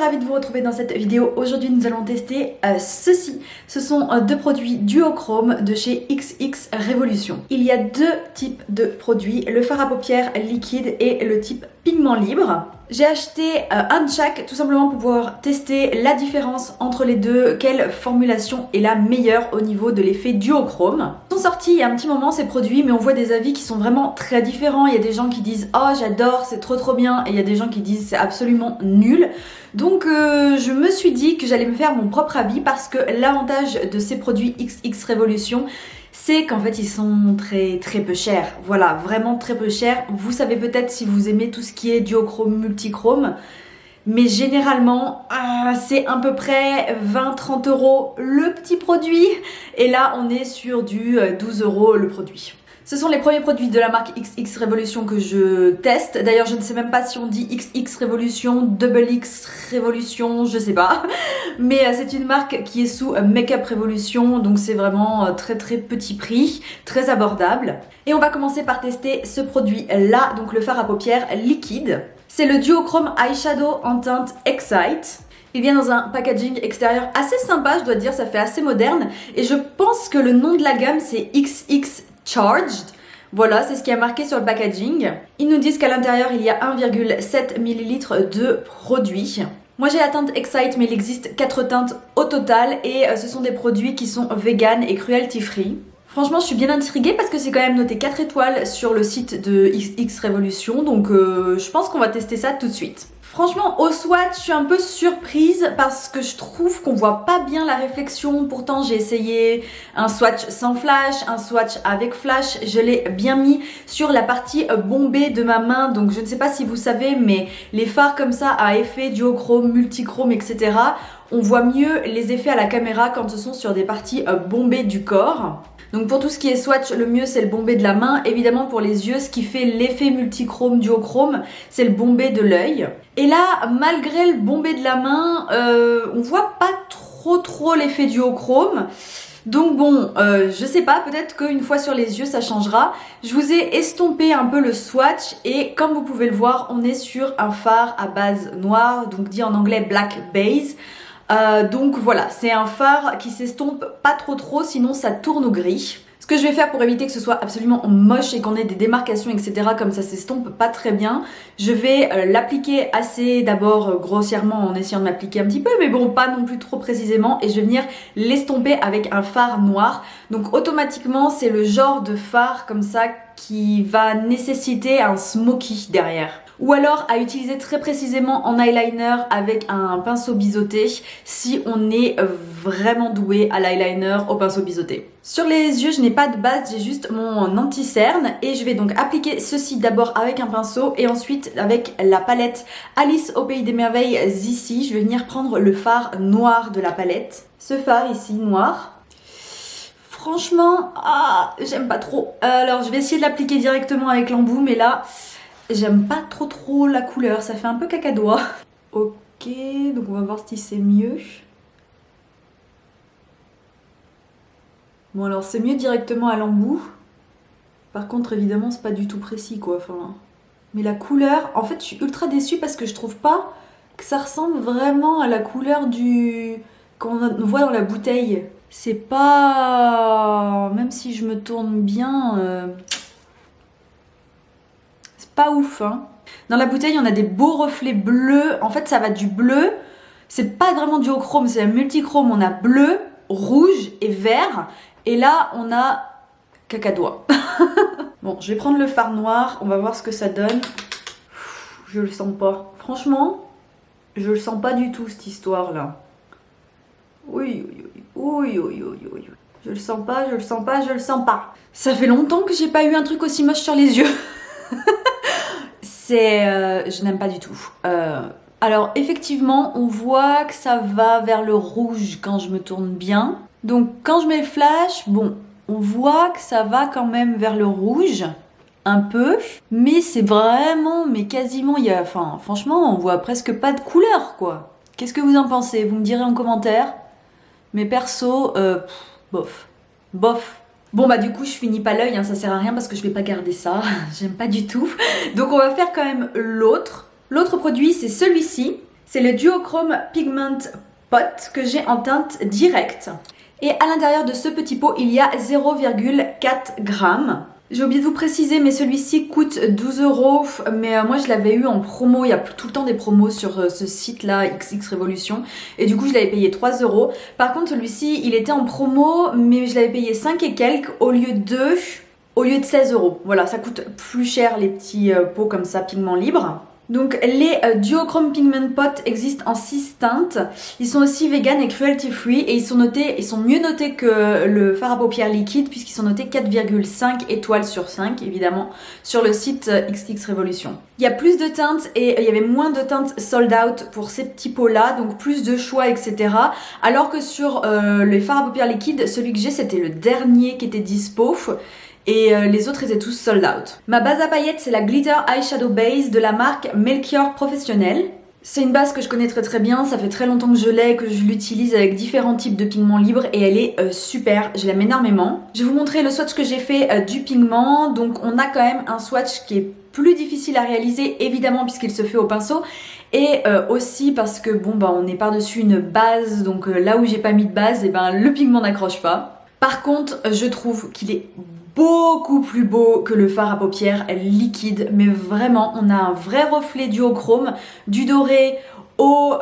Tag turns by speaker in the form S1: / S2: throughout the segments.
S1: ravie de vous retrouver dans cette vidéo. Aujourd'hui nous allons tester ceci. Ce sont deux produits duochrome de chez XX Révolution. Il y a deux types de produits, le fard à paupières liquide et le type pigment libre. J'ai acheté un de chaque tout simplement pour pouvoir tester la différence entre les deux, quelle formulation est la meilleure au niveau de l'effet duochrome. Ils sont sortis il y a un petit moment ces produits, mais on voit des avis qui sont vraiment très différents. Il y a des gens qui disent oh j'adore, c'est trop bien, et il y a des gens qui disent c'est absolument nul. Donc je me suis dit que j'allais me faire mon propre avis parce que l'avantage de ces produits XX Révolution, c'est qu'en fait ils sont très peu chers. Voilà, vraiment très peu chers. Vous savez peut-être si vous aimez tout ce qui est duochrome, multichrome, mais généralement c'est à peu près 20-30 € le petit produit, et là on est sur du 12 € le produit. Ce sont les premiers produits de la marque XX Révolution que je teste. D'ailleurs, je ne sais même pas si on dit XX Révolution, Double X Révolution, je sais pas. Mais c'est une marque qui est sous Make-up Révolution, donc c'est vraiment très petit prix, très abordable. Et on va commencer par tester ce produit-là, donc le fard à paupières liquide. C'est le duochrome eyeshadow en teinte Excite. Il vient dans un packaging extérieur assez sympa, je dois dire, ça fait assez moderne. Et je pense que le nom de la gamme c'est XX Charged. Voilà, c'est ce qui est marqué sur le packaging. Ils nous disent qu'à l'intérieur, il y a 1,7 ml de produit. Moi, j'ai la teinte Excite, mais il existe 4 teintes au total. Et ce sont des produits qui sont vegan et cruelty free. Franchement, je suis bien intriguée parce que c'est quand même noté 4 étoiles sur le site de XX Révolution. Donc, je pense qu'on va tester ça tout de suite. Franchement, au swatch, je suis un peu surprise parce que je trouve qu'on voit pas bien la réflexion. Pourtant, j'ai essayé un swatch sans flash, un swatch avec flash. Je l'ai bien mis sur la partie bombée de ma main. Donc, je ne sais pas si vous savez, mais les fards comme ça à effet duochrome, multichrome, etc., on voit mieux les effets à la caméra quand ce sont sur des parties bombées du corps. Donc pour tout ce qui est swatch, le mieux c'est le bombé de la main. Évidemment pour les yeux, ce qui fait l'effet multichrome, duochrome, c'est le bombé de l'œil. Et là, malgré le bombé de la main, on voit pas trop l'effet duochrome. Donc bon, je sais pas, peut-être qu'une fois sur les yeux ça changera. Je vous ai estompé un peu le swatch et comme vous pouvez le voir, on est sur un fard à base noire, donc dit en anglais black base. Donc voilà, c'est un fard qui s'estompe pas trop, sinon ça tourne au gris. Ce que je vais faire pour éviter que ce soit absolument moche et qu'on ait des démarcations, etc., comme ça s'estompe pas très bien, je vais l'appliquer assez d'abord grossièrement en essayant de m'appliquer un petit peu, mais bon, pas non plus trop précisément, et je vais venir l'estomper avec un fard noir. Donc automatiquement, c'est le genre de fard comme ça qui va nécessiter un smoky derrière. Ou alors à utiliser très précisément en eyeliner avec un pinceau biseauté si on est vraiment doué à l'eyeliner au pinceau biseauté. Sur les yeux, je n'ai pas de base, j'ai juste mon anti-cerne et je vais donc appliquer ceci d'abord avec un pinceau et ensuite avec la palette Alice au Pays des Merveilles ici, je vais venir prendre le fard noir de la palette. Ce fard ici, noir. Franchement, j'aime pas trop. Alors je vais essayer de l'appliquer directement avec l'embout, mais là... j'aime pas trop la couleur, ça fait un peu cacadois. Ok, donc on va voir si c'est mieux. Bon alors c'est mieux directement à l'embout. Par contre évidemment c'est pas du tout précis quoi. Enfin, mais la couleur, en fait je suis ultra déçue parce que je trouve pas que ça ressemble vraiment à la couleur du... qu'on voit dans la bouteille. C'est pas... même si je me tourne bien... pas ouf hein. Dans la bouteille on a des beaux reflets bleus. En fait ça va du bleu, c'est pas vraiment duochrome, c'est un multichrome. On a bleu, rouge et vert. Et là on a cacadois. Bon, je vais prendre le fard noir, on va voir ce que ça donne. Je le sens pas. Franchement, je le sens pas du tout cette histoire là. Oui. Je le sens pas. Ça fait longtemps que j'ai pas eu un truc aussi moche sur les yeux. Je n'aime pas du tout. Alors effectivement, on voit que ça va vers le rouge quand je me tourne bien. Donc quand je mets le flash, bon, on voit que ça va quand même vers le rouge, un peu. Mais c'est vraiment, mais quasiment, enfin franchement, on voit presque pas de couleur quoi. Qu'est-ce que vous en pensez? Vous me direz en commentaire. Mais perso, bof. Bon bah du coup je finis pas l'œil, hein, ça sert à rien parce que je vais pas garder ça, j'aime pas du tout. Donc on va faire quand même l'autre. L'autre produit c'est celui-ci. C'est le Duochrome Pigment Pot que j'ai en teinte directe. Et à l'intérieur de ce petit pot, il y a 0,4 g. J'ai oublié de vous préciser, mais celui-ci coûte 12 €. Mais moi, je l'avais eu en promo. Il y a tout le temps des promos sur ce site-là, XX Révolution. Et du coup, je l'avais payé 3 €. Par contre, celui-ci, il était en promo, mais je l'avais payé 5 et quelques au lieu de 16 €. Voilà, ça coûte plus cher les petits pots comme ça, pigments libres. Donc les Duochrome Pigment Pot existent en 6 teintes. Ils sont aussi vegan et cruelty free et ils sont mieux notés que le fard à paupières liquide puisqu'ils sont notés 4,5 étoiles sur 5 évidemment sur le site XX Révolution. Il y a plus de teintes et il y avait moins de teintes sold out pour ces petits pots là, donc plus de choix etc. Alors que sur les fards à paupières liquides, celui que j'ai c'était le dernier qui était dispo. Et les autres étaient tous sold out. Ma base à paillettes c'est la Glitter Eyeshadow Base de la marque Melchior Professionnel. C'est une base que je connais très bien, ça fait très longtemps que je l'ai, que je l'utilise avec différents types de pigments libres et elle est super, je l'aime énormément. Je vais vous montrer le swatch que j'ai fait du pigment. Donc on a quand même un swatch qui est plus difficile à réaliser évidemment puisqu'il se fait au pinceau. Et aussi parce que bon bah on est par-dessus une base, donc là où j'ai pas mis de base, et ben le pigment n'accroche pas. Par contre je trouve qu'il est beaucoup plus beau que le fard à paupières liquide, mais vraiment on a un vrai reflet duochrome, du doré au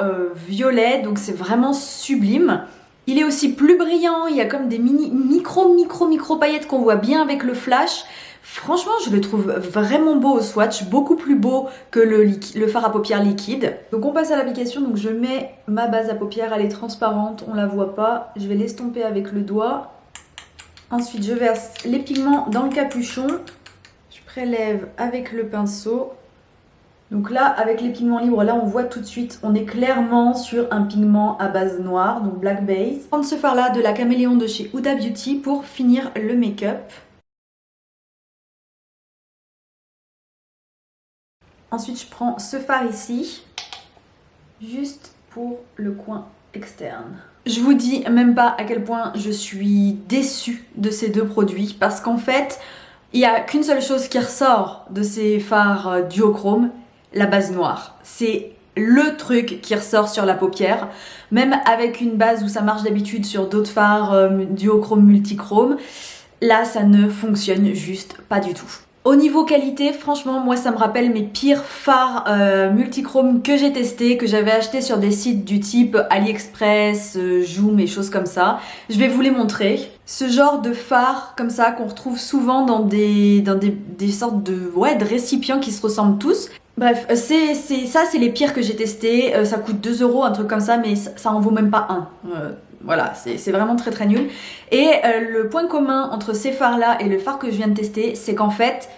S1: violet, donc c'est vraiment sublime. Il est aussi plus brillant, il y a comme des micro paillettes qu'on voit bien avec le flash. Franchement je le trouve vraiment beau au swatch, beaucoup plus beau que le fard à paupières liquide. Donc on passe à l'application, donc je mets ma base à paupières, elle est transparente, on la voit pas, je vais l'estomper avec le doigt. Ensuite, je verse les pigments dans le capuchon. Je prélève avec le pinceau. Donc là, avec les pigments libres, là, on voit tout de suite, on est clairement sur un pigment à base noire, donc black base. Je vais prendre ce fard-là de la Caméléon de chez Huda Beauty pour finir le make-up. Ensuite, je prends ce fard ici, juste pour le coin externe. Je vous dis même pas à quel point je suis déçue de ces deux produits parce qu'en fait, il n'y a qu'une seule chose qui ressort de ces fards duochrome, la base noire. C'est le truc qui ressort sur la paupière, même avec une base où ça marche d'habitude sur d'autres fards duochrome multichrome, là ça ne fonctionne juste pas du tout. Au niveau qualité, franchement, moi ça me rappelle mes pires fards multichrome que j'ai testés, que j'avais acheté sur des sites du type AliExpress, Joom et choses comme ça. Je vais vous les montrer. Ce genre de fard comme ça qu'on retrouve souvent dans des sortes de récipients qui se ressemblent tous. Bref, c'est les pires que j'ai testés. Ça coûte 2 €, un truc comme ça, mais ça en vaut même pas un. Voilà, c'est vraiment très nul. Et le point commun entre ces fards là et le fard que je viens de tester, c'est qu'en fait,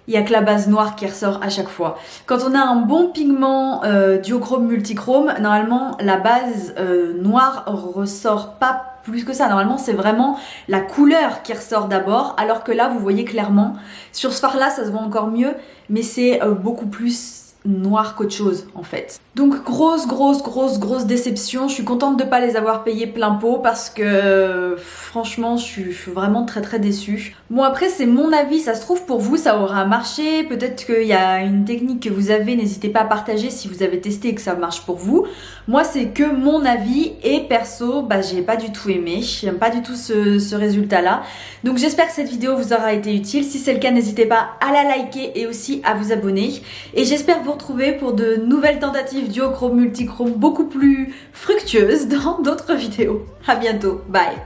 S1: il n'y a que la base noire qui ressort à chaque fois. Quand on a un bon pigment duochrome multichrome, normalement la base noire ressort pas plus que ça. Normalement c'est vraiment la couleur qui ressort d'abord, alors que là vous voyez clairement, sur ce fard là ça se voit encore mieux, mais c'est beaucoup plus noir qu'autre chose en fait. Donc grosse déception. Je suis contente de pas les avoir payés plein pot parce que franchement je suis vraiment très déçue. Bon après c'est mon avis, ça se trouve pour vous ça aura marché, peut-être qu'il y a une technique que vous avez, n'hésitez pas à partager si vous avez testé et que ça marche pour vous. Moi c'est que mon avis et perso bah j'ai pas du tout aimé, j'aime pas du tout ce résultat là. Donc j'espère que cette vidéo vous aura été utile, si c'est le cas n'hésitez pas à la liker et aussi à vous abonner. Et j'espère vous retrouver pour de nouvelles tentatives duochrome multichrome beaucoup plus fructueuses dans d'autres vidéos. À bientôt, bye.